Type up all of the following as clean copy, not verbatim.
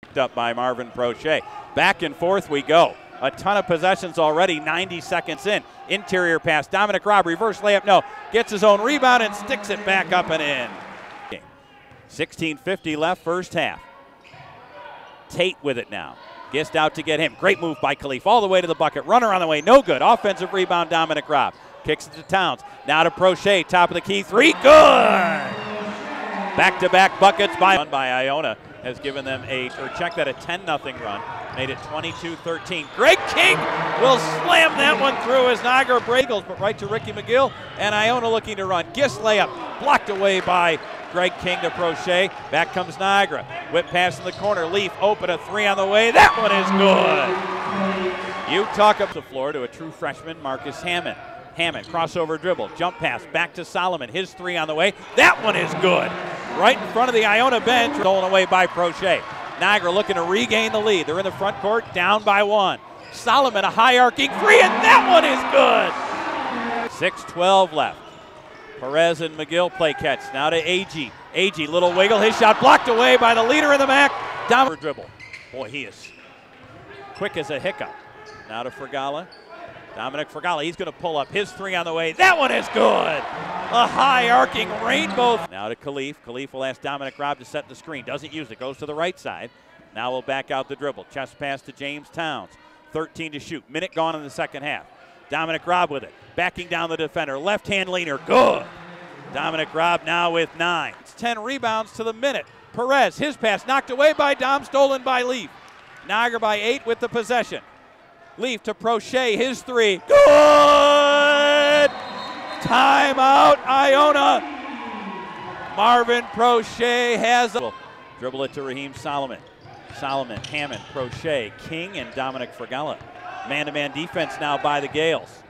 Picked up by Marvin Prochet. Back and forth we go. A ton of possessions already, 90 seconds in. Interior pass, Dominic Robb, reverse layup, no. Gets his own rebound and sticks it back up and in. 16:50 left, first half. Tate with it now. Gist out to get him. Great move by Khalif, all the way to the bucket. Runner on the way, no good. Offensive rebound, Dominic Robb. Kicks it to Towns. Now to Prochet, top of the key, three, good! Back-to-back buckets by Iona has given them check that, a 10-0 run. Made it 22-13. Greg King will slam that one through as Niagara Eagles, but right to Ricky McGill, and Iona looking to run. Gist layup, blocked away by Greg King to Prochet. Back comes Niagara. Whip pass in the corner. Leaf open, a three on the way. That one is good. You talk up the floor to a true freshman, Marcus Hammond. Hammond, crossover dribble, jump pass, back to Solomon. His three on the way. That one is good. Right in front of the Iona bench, stolen away by Prochet. Niagara looking to regain the lead. They're in the front court, down by one. Solomon, a high arcing three, and that one is good. 6:12 left. Perez and McGill play catch. Now to Agee. Agee, little wiggle. His shot blocked away by the leader in the MAC. Dominic dribble. Boy, he is quick as a hiccup. Now to Fergala. Dominic Fergala, he's going to pull up his three on the way. That one is good. A high arcing rainbow. Now to Khalif. Khalif will ask Dominic Robb to set the screen. Doesn't use it. Goes to the right side. Now we'll back out the dribble. Chest pass to James Towns. 13 to shoot. Minute gone in the second half. Dominic Robb with it. Backing down the defender. Left hand leaner. Good. Dominic Robb now with 9. 10 rebounds to the minute. Perez, his pass knocked away by Dom, stolen by Leaf. Niagara by 8 with the possession. Leaf to Prochet, his three. Good! Timeout, Iona. Marvin Prochet has a dribble it to Raheem Solomon. Solomon, Hammond, Prochet, King, and Dominic Fergala. Man-to-man defense now by the Gales.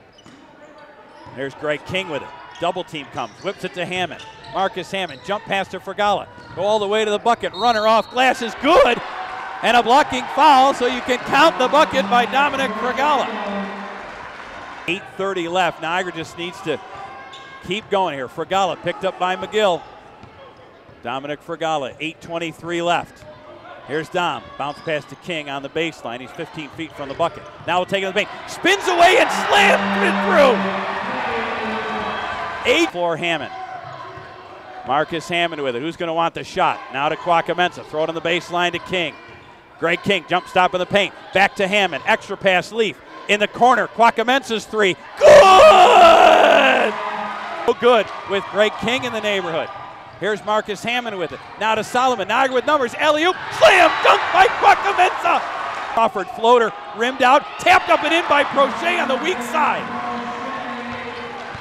There's Greg King with it. Double team comes, whips it to Hammond. Marcus Hammond, jump pass to Fergala. Go all the way to the bucket, runner off glass is good. And a blocking foul, so you can count the bucket by Dominic Fergala. 8:30 left. Niagara just needs to keep going here. Fergala picked up by McGill. Dominic Fergala, 8:23 left. Here's Dom. Bounce pass to King on the baseline. He's 15 feet from the bucket. Now we'll take it to the paint. Spins away and slams it through. 8 for Hammond. Marcus Hammond with it. Who's going to want the shot? Now to Kwakamensa. Throw it on the baseline to King. Greg King, jump stop in the paint. Back to Hammond. Extra pass, Leaf. In the corner, Kwakamensa's three. Good! So good with Greg King in the neighborhood. Here's Marcus Hammond with it. Now to Solomon. Niagara with numbers. Alley-oop. Slam dunk by Kwakamensa. Crawford floater, rimmed out. Tapped up and in by Prochet on the weak side.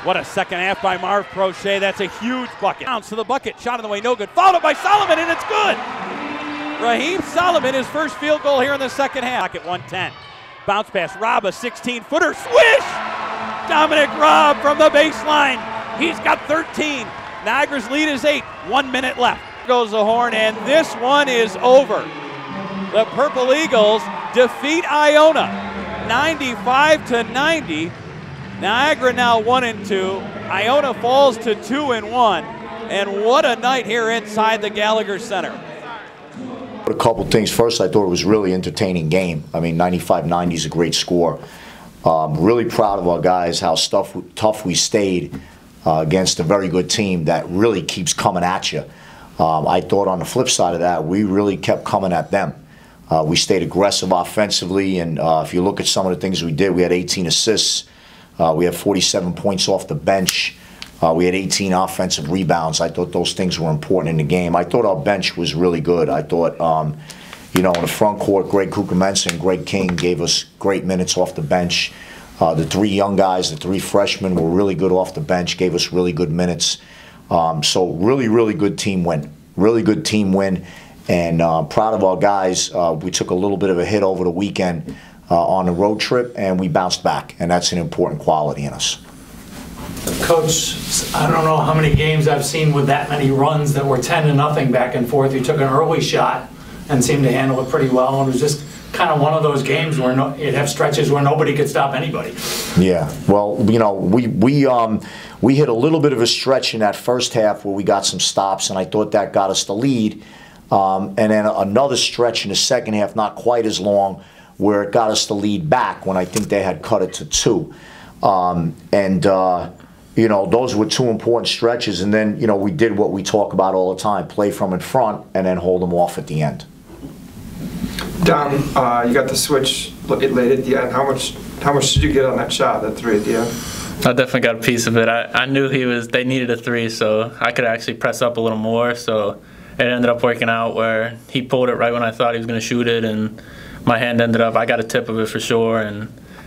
What a second half by Marv Prochet. That's a huge bucket. Bounce to the bucket. Shot on the way, no good. Fouled up by Solomon, and it's good. Raheem Solomon, his first field goal here in the second half. At 110. Bounce pass. Robb, a 16-footer. Swish! Dominic Robb from the baseline. He's got 13. Niagara's lead is 8. 1 minute left. Goes the horn, and this one is over. The Purple Eagles defeat Iona 95-90. Niagara now 1-2. Iona falls to 2-1. And what a night here inside the Gallagher Center. A couple things. First, I thought it was a really entertaining game. I mean, 95-90 is a great score. Really proud of our guys, how tough we stayed against a very good team that really keeps coming at you. I thought on the flip side of that, we really kept coming at them. We stayed aggressive offensively, and if you look at some of the things we did, we had 18 assists. We had 47 points off the bench. We had 18 offensive rebounds. I thought those things were important in the game. I thought our bench was really good. I thought, you know, in the front court, Greg Kwakamensa and Greg King gave us great minutes off the bench. The 3 young guys, the 3 freshmen were really good off the bench, gave us really good minutes. So really, really good team win. Really good team win. And proud of our guys. We took a little bit of a hit over the weekend on the road trip, and we bounced back. And that's an important quality in us. Coach, I don't know how many games I've seen with that many runs that were 10-0 back and forth. You took an early shot and seemed to handle it pretty well. And it was just kind of one of those games where you'd have stretches where nobody could stop anybody. Yeah, well, you know, we hit a little bit of a stretch in that first half where we got some stops, and I thought that got us the lead. And then another stretch in the second half, not quite as long, where it got us the lead back when I think they had cut it to 2. You know, those were 2 important stretches. And then, you know, we did what we talk about all the time, play from in front and then hold them off at the end. Dom, you got the switch late at the end. How much did you get on that shot, that 3 at the end? I definitely got a piece of it. I knew they needed a 3, so I could actually press up a little more. So it ended up working out where he pulled it right when I thought he was going to shoot it, and my hand ended up, I got a tip of it for sure, and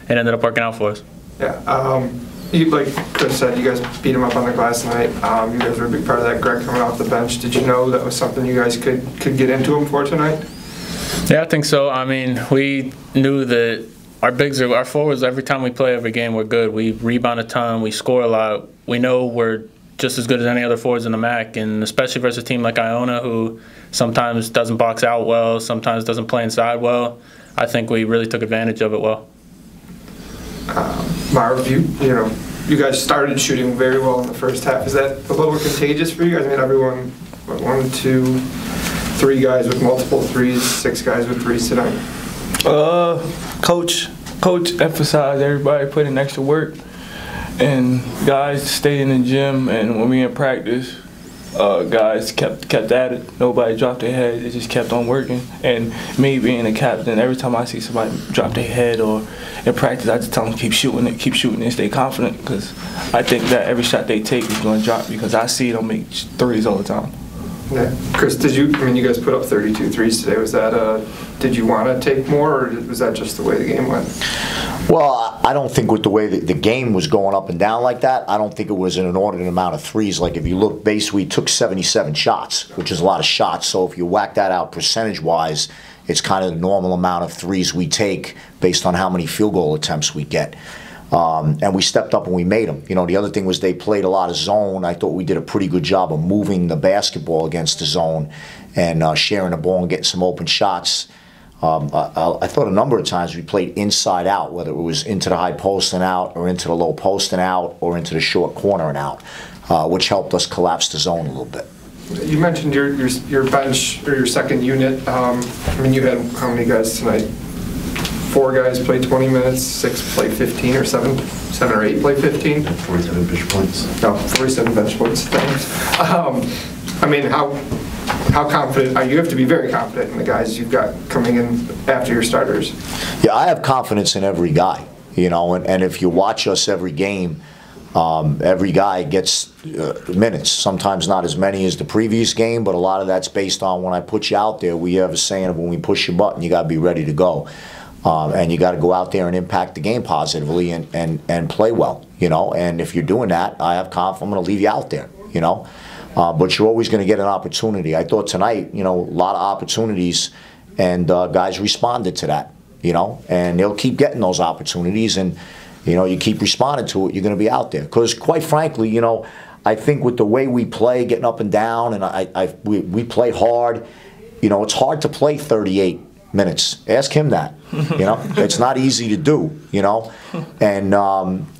it ended up working out for us. Yeah. Like Chris said, you guys beat him up on the glass tonight. You guys were a big part of that. Greg coming off the bench. Did you know that was something you guys could get into him for tonight? Yeah, I think so. I mean, we knew that our forwards, every time we play every game, we're good. We rebound a ton. We score a lot. We know we're just as good as any other forwards in the MAC, and especially versus a team like Iona, who sometimes doesn't box out well, sometimes doesn't play inside well. I think we really took advantage of it well. Marv, you guys started shooting very well in the first half. Is that a little contagious for you guys? I mean, everyone, 1, 2, 3 guys with multiple threes, 6 guys with threes tonight. Coach emphasized everybody put in extra work, and guys stayed in the gym. And when we in practice, guys kept at it. Nobody dropped their head. They just kept on working. And me being a captain, every time I see somebody drop their head or in practice, I just tell them keep shooting it, stay confident, because I think that every shot they take is going to drop, because I see them make threes all the time. Yeah. Chris, you guys put up 32 threes today. Was that did you want to take more, or was that just the way the game went? Well, I don't think with the way the game was going up and down like that, I don't think it was an inordinate amount of threes. Like if you look, basically we took 77 shots, which is a lot of shots. So if you whack that out percentage-wise, it's kind of the normal amount of threes we take based on how many field goal attempts we get. And we stepped up and we made them. You know, the other thing was they played a lot of zone. I thought we did a pretty good job of moving the basketball against the zone and sharing the ball and getting some open shots. I thought a number of times we played inside out, whether it was into the high post and out, or into the low post and out, or into the short corner and out, which helped us collapse the zone a little bit. You mentioned your bench, or your second unit. You had how many guys tonight? 4 guys play 20 minutes, 6 play 15, or 7 or 8 play 15. 47 bench points. No, 47 bench points. Thanks. How confident are you? Have to be very confident in the guys you've got coming in after your starters. Yeah, I have confidence in every guy. You know, and if you watch us every game, every guy gets minutes. Sometimes not as many as the previous game, but a lot of that's based on when I put you out there. We have a saying of when we push your button, you got to be ready to go. And you got to go out there and impact the game positively and play well, you know. And if you're doing that, I have confidence I'm going to leave you out there, you know. But you're always going to get an opportunity. I thought tonight, you know, a lot of opportunities, and guys responded to that, you know. And they'll keep getting those opportunities, and, you know, you keep responding to it, you're going to be out there. Because quite frankly, you know, I think with the way we play, getting up and down, and we play hard, you know, it's hard to play 38 minutes. Ask him that. You know, it's not easy to do, you know. And,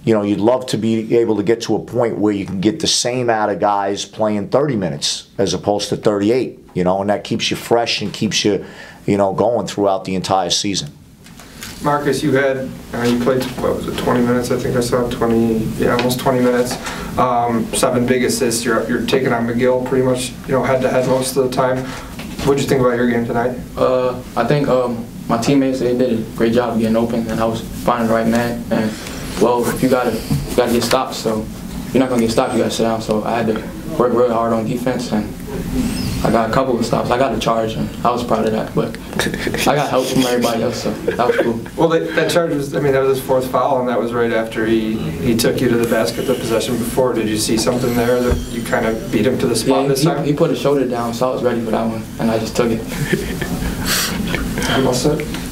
you know, you'd love to be able to get to a point where you can get the same out of guys playing 30 minutes as opposed to 38, you know, and that keeps you fresh and keeps you, you know, going throughout the entire season. Marcus, you played, what was it, 20 minutes? I think I saw 20, almost 20 minutes. 7 big assists. You're taking on McGill pretty much, you know, head-to-head most of the time. What did you think about your game tonight? I think my teammates, they did a great job of getting open, and I was finding the right man. And well, you gotta get stopped. So if you're not gonna get stopped, you gotta sit down. So I had to work really hard on defense, and I got a couple of stops. I got a charge, and I was proud of that. But I got help from everybody else, so that was cool. Well, that charge was, that was his 4th foul, and that was right after he took you to the basket the possession before. Did you see something there that you kind of beat him to the spot this time? He put his shoulder down, so I was ready for that one, and I just took it.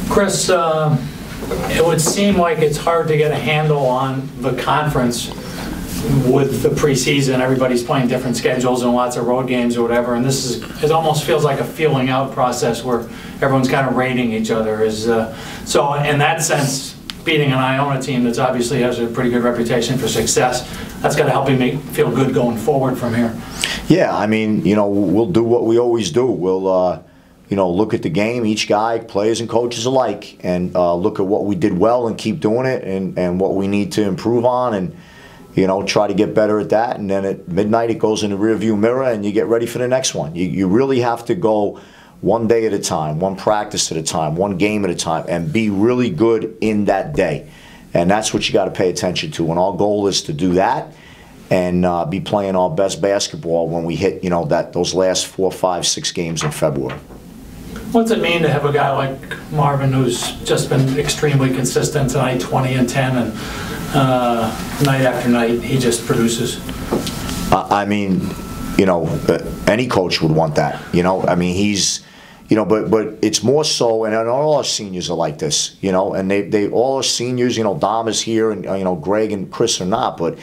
Chris, it would seem like it's hard to get a handle on the conference with the preseason. Everybody's playing different schedules and lots of road games or whatever, and it almost feels like a feeling out process where everyone's kind of rating each other. So in that sense, beating an Iona team that obviously has a pretty good reputation for success, that's got to help you feel good going forward from here. Yeah, I mean, you know, we'll do what we always do. We'll look at the game, each guy, players and coaches alike, and look at what we did well and keep doing it, and what we need to improve on, and try to get better at that. And then at midnight, it goes in the rearview mirror, and you get ready for the next one. You really have to go one day at a time, one practice at a time, one game at a time, and be really good in that day. And that's what you got to pay attention to. And our goal is to do that and be playing our best basketball when we hit, those last 4, 5, 6 games in February. What's it mean to have a guy like Marvin who's just been extremely consistent tonight, 20 and 10, and night after night he just produces? I mean, any coach would want that. I mean, he's, but it's more so, and all our seniors are like this, and they all are seniors. Dom is here, and Greg and Chris are not, but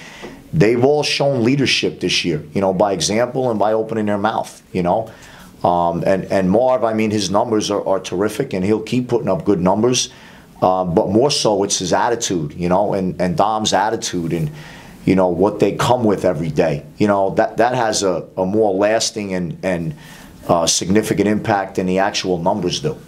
they've all shown leadership this year, by example and by opening their mouth, and Marv, I mean, his numbers are terrific, and he'll keep putting up good numbers, but more so it's his attitude, and Dom's attitude, and what they come with every day. That has a more lasting and significant impact than the actual numbers do.